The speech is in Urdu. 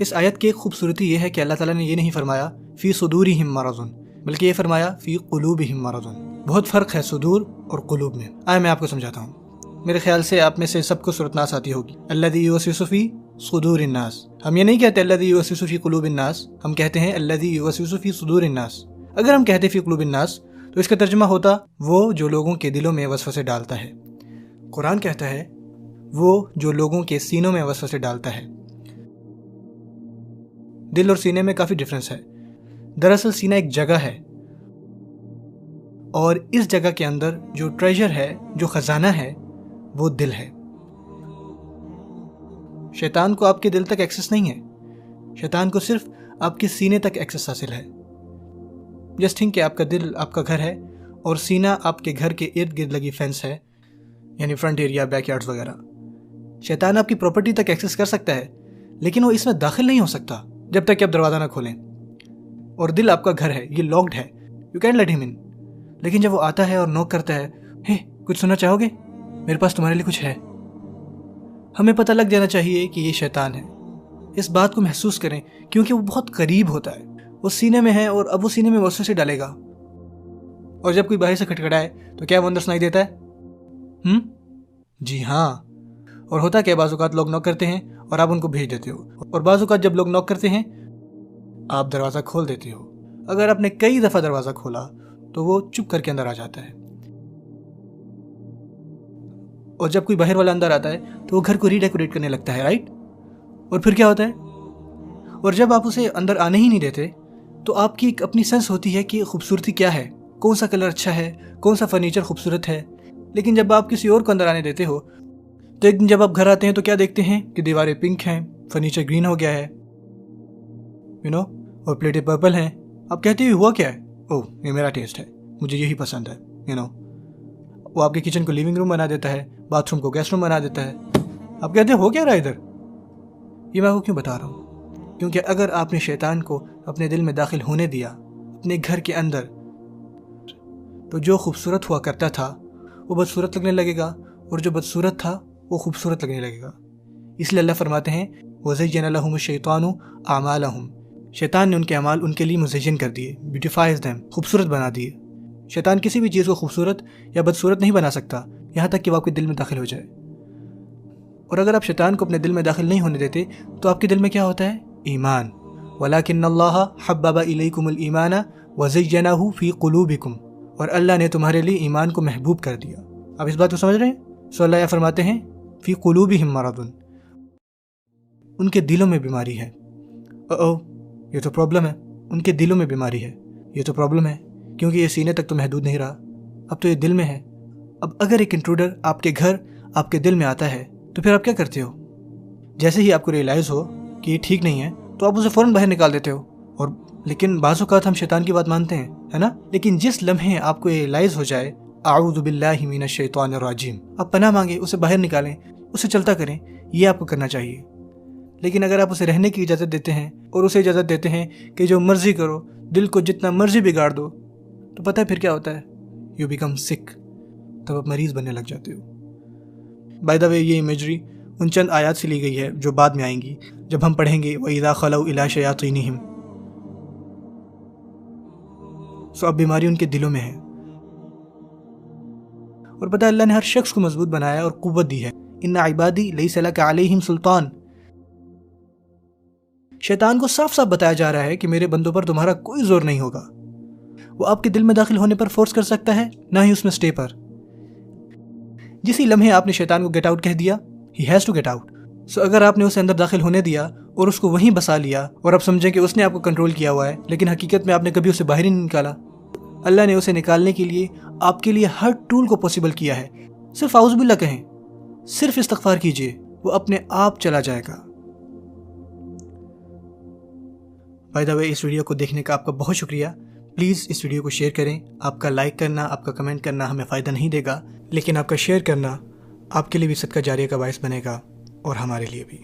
اس آیت کی ایک خوبصورتی یہ ہے کہ اللہ تعالیٰ نے یہ نہیں فرمایا فی صدورہم مرض، بلکہ یہ فرمایا فی قلوبہم مرض۔ بہت فرق ہے صدور اور قلوب میں۔ آئے میں آپ کو سمجھاتا ہوں۔ میرے خیال سے آپ میں سے سب کو سورۃ ناس آتی ہوگی، الذی یوسوس فی صدور الناس۔ ہم یہ نہیں کہتے الذی یوسوس فی قلوب الناس، ہم کہتے ہیں الذی یوسوس فی صدور الناس۔ اگر ہم کہتے فی قلوب الناس تو اس کا ترجمہ ہوتا وہ جو لوگوں کے دلوں میں وسوسے ڈالتا ہے۔ قرآن کہتا ہے وہ جو لوگوں کے سینوں میں وسوسے ڈالتا ہے۔ دل اور سینے میں کافی ڈفرنس ہے۔ دراصل سینہ ایک جگہ ہے، اور اس جگہ کے اندر جو ٹریجر ہے، جو خزانہ ہے، وہ دل ہے۔ شیطان کو آپ کے دل تک ایکسس نہیں ہے، شیطان کو صرف آپ کے سینے تک ایکسس حاصل ہے۔ جسٹ تھنک کہ آپ کا دل آپ کا گھر ہے اور سینہ آپ کے گھر کے ارد گرد لگی فینس ہے، یعنی فرنٹ ایریا، بیک یارڈز وغیرہ۔ شیطان آپ کی پراپرٹی تک ایکسس کر سکتا ہے، لیکن وہ اس میں داخل نہیں ہو سکتا جب تک کہ آپ دروازہ نہ کھولیں۔ اور دل آپ کا گھر ہے، یہ لاکڈ ہے، یو کین لیٹ ہم ان۔ لیکن جب وہ آتا ہے اور نوک کرتا ہے، ہے کچھ سننا چاہو گے؟ میرے پاس تمہارے لیے کچھ ہے۔ ہمیں پتہ لگ جانا چاہیے کہ یہ شیطان ہے۔ اس بات کو محسوس کریں کیونکہ وہ بہت قریب ہوتا ہے، وہ سینے میں ہے اور اب وہ سینے میں وسوسے ڈالے گا۔ اور جب کوئی باہر سے کھٹکھٹائے تو کیا وہ اندر سنائی دیتا ہے؟ جی ہاں۔ اور ہوتا کہ بعض اوقات لوگ نوک کرتے ہیں اور آپ ان کو بھیج دیتے ہو، اور بعض اوقات جب لوگ نوک کرتے ہیں آپ دروازہ کھول دیتے ہو۔ اگر آپ نے کئی دفعہ دروازہ کھولا تو وہ چپ کر کے اندر آ جاتا ہے، اور جب کوئی باہر والا اندر آتا ہے تو وہ گھر کو ری ڈیکوریٹ کرنے لگتا ہے، رائٹ؟ اور پھر کیا ہوتا ہے؟ اور جب آپ اسے اندر آنے ہی نہیں دیتے تو آپ کی ایک اپنی سینس ہوتی ہے کہ خوبصورتی کیا ہے، کون سا کلر اچھا ہے، کون سا فرنیچر خوبصورت ہے۔ لیکن جب آپ کسی اور کو اندر آنے دیتے ہو تو ایک دن جب آپ گھر آتے ہیں تو کیا دیکھتے ہیں کہ دیواریں پنک ہیں، فرنیچر گرین ہو گیا ہے، اور پلیٹیں پرپل ہیں۔ آپ کہتے ہیں ہوا کیا ہے؟ اوہ یہ میرا ٹیسٹ ہے، مجھے یہی پسند ہے۔ وہ آپ کے کچن کو لیونگ روم بنا دیتا ہے، باتھ روم کو گیسٹ روم بنا دیتا ہے۔ آپ کہتے ہیں ہو کیا رہا ادھر؟ یہ میں آپ کو کیوں بتا رہا ہوں؟ کیونکہ اگر آپ نے شیطان کو اپنے دل میں داخل ہونے دیا، اپنے گھر کے اندر، تو جو خوبصورت ہوا کرتا تھا وہ بدصورت لگنے لگے گا، اور جو بدصورت تھا وہ خوبصورت لگنے لگے گا۔ اس لیے اللہ فرماتے ہیں وَزَيَّنَ لَهُمُ الشَّيْطَانُ أَعْمَالَهُمْ، شیطان نے ان کے اعمال ان کے لیے مزین کر دیے، بیوٹیفائز دیم، خوبصورت بنا دیے۔ شیطان کسی بھی چیز کو خوبصورت یا بدصورت نہیں بنا سکتا یہاں تک کہ وہ آپ کے دل میں داخل ہو جائے۔ اور اگر آپ شیطان کو اپنے دل میں داخل نہیں ہونے دیتے تو آپ کے دل میں کیا ہوتا ہے؟ ایمان۔ وَلَكِنَّ اللَّهَ حَبَّبَ إِلَيْكُمُ الْإِيمَانَ وَزَيَّنَهُ فِي قُلُوبِكُمْ، اور اللہ نے تمہارے لیے ایمان کو محبوب کر دیا۔ آپ اس بات کو سمجھ رہے ہیں؟ سو اللہ فرماتے ہیں فی قلوبہم مرض، ان کے دلوں میں بیماری ہے۔ یہ تو پرابلم ہے، ان کے دلوں میں بیماری ہے، یہ تو پرابلم ہے، کیونکہ یہ سینے تک تو محدود نہیں رہا، اب تو یہ دل میں ہے۔ اب اگر ایک انٹروڈر آپ کے گھر، آپ کے دل میں آتا ہے تو پھر آپ کیا کرتے ہو؟ جیسے ہی آپ کو ریئلائز ہو کہ یہ ٹھیک نہیں ہے تو آپ اسے فوراً باہر نکال دیتے ہو۔ لیکن بعض اوقات ہم شیطان کی بات مانتے ہیں، ہے نا؟ لیکن جس لمحے آپ کو ریئلائز ہو جائے اعوذ باللہ من الشیطان الرجیم، آپ پناہ مانگیں، اسے باہر نکالیں، اسے چلتا کریں، یہ آپ کو کرنا چاہیے۔ لیکن اگر آپ اسے رہنے کی اجازت دیتے ہیں اور اسے اجازت دیتے ہیں کہ جو مرضی کرو، دل کو جتنا مرضی بگاڑ دو، تو پتہ ہے پھر کیا ہوتا ہے؟ یو بیکم سک، تب آپ مریض بننے لگ جاتے ہو۔ بائی دا وے یہ امیجری ان چند آیات سے لی گئی ہے جو بعد میں آئیں گی جب ہم پڑھیں گے وَإِذَا خَلَوْا إِلَىٰ شَيَاطِينِهِمْ۔ سو اب بیماری ان کے دلوں میں ہے، اور پتہ اللہ نے ہر شخص کو مضبوط بنایا اور قوت دی ہے۔ إِنَّ عِبَادِي لَيْسَ لَكَ عَلَيْهِمْ سُلْطَانٌ، شیطان کو صاف صاف بتایا جا رہا ہے کہ میرے بندوں پر تمہارا کوئی زور نہیں ہوگا۔ وہ آپ کے دل میں داخل ہونے پر فورس کر سکتا ہے، نہ ہی اس میں سٹے پر۔ جسی لمحے آپ نے شیطان کو گیٹ آؤٹ کہہ دیا، he has to get out. So اگر آپ نے اسے اندر داخل ہونے دیا اور اس کو وہیں بسا لیا اور اب سمجھیں کہ اس نے آپ کو کنٹرول کیا ہوا ہے، لیکن حقیقت میں آپ نے کبھی اسے باہر ہی نہیں نکالا، اللہ نے اسے نکالنے کے لیے آپ کے لیے ہر ٹول کو پاسبل کیا ہے۔ صرف اعوذ باللہ کہیں، صرف استغفار کیجئے، وہ اپنے آپ چلا جائے گا۔ By the way us video کو دیکھنے کا آپ کا بہت شکریہ۔ پلیز اس ویڈیو کو شیئر کریں۔ آپ کا لائک کرنا، آپ کا کمنٹ کرنا ہمیں فائدہ نہیں دے گا، لیکن آپ کا شیئر کرنا آپ کے لیے بھی صدقہ جاریہ کا باعث بنے گا، اور ہمارے لیے بھی۔